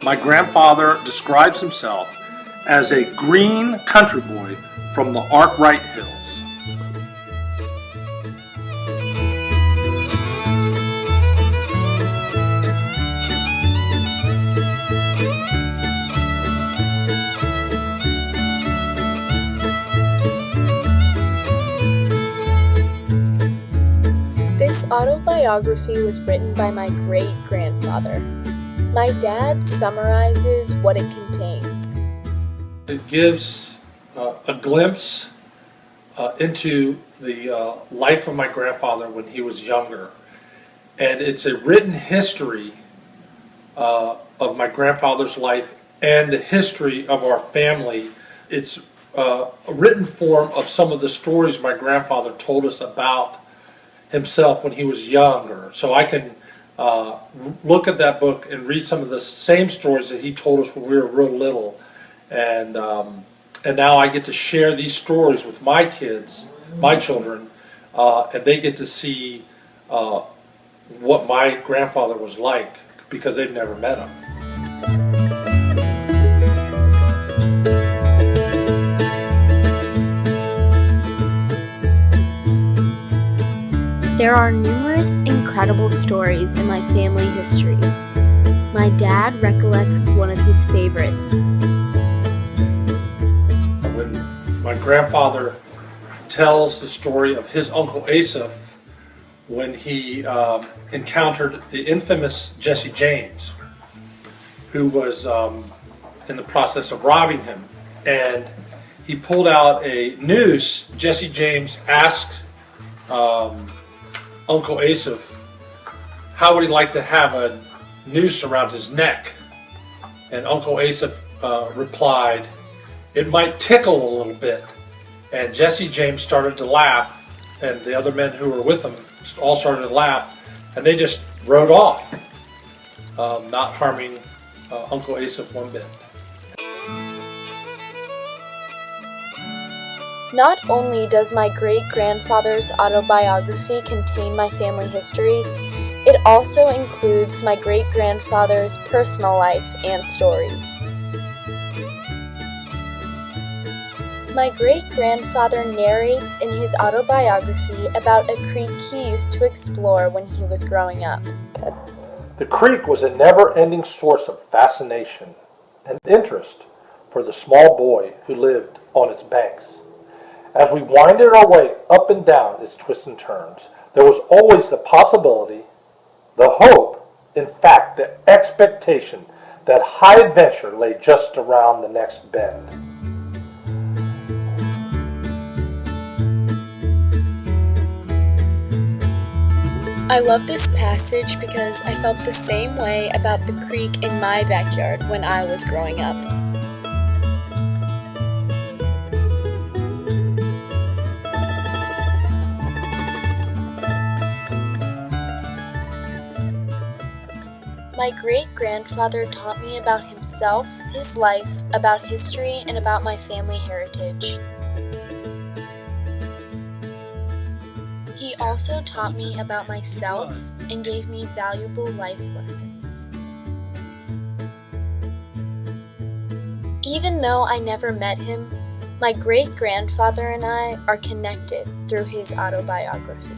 My grandfather describes himself as a green country boy from the Arkwright Hills. This autobiography was written by my great-grandfather. My dad summarizes what it contains. It gives a glimpse into the life of my grandfather when he was younger. And it's a written history of my grandfather's life and the history of our family. It's a written form of some of the stories my grandfather told us about himself when he was younger. So I can look at that book and read some of the same stories that he told us when we were real little. And now I get to share these stories with my kids, my children, and they get to see what my grandfather was like because they've never met him. There are numerous incredible stories in my family history. My dad recollects one of his favorites. When my grandfather tells the story of his Uncle Asaph when he encountered the infamous Jesse James, who was in the process of robbing him. And he pulled out a noose. Jesse James asked Uncle Asaph how would he like to have a noose around his neck. And Uncle Asaph replied, "It might tickle a little bit." And Jesse James started to laugh, and the other men who were with him all started to laugh, and they just rode off, not harming Uncle Asaph one bit. Not only does my great-grandfather's autobiography contain my family history, it also includes my great-grandfather's personal life and stories. My great-grandfather narrates in his autobiography about a creek he used to explore when he was growing up. The creek was a never-ending source of fascination and interest for the small boy who lived on its banks. As we winded our way up and down its twists and turns, there was always the possibility, the hope, in fact, the expectation that high adventure lay just around the next bend. I love this passage because I felt the same way about the creek in my backyard when I was growing up. My great-grandfather taught me about himself, his life, about history, and about my family heritage. He also taught me about myself and gave me valuable life lessons. Even though I never met him, my great-grandfather and I are connected through his autobiography.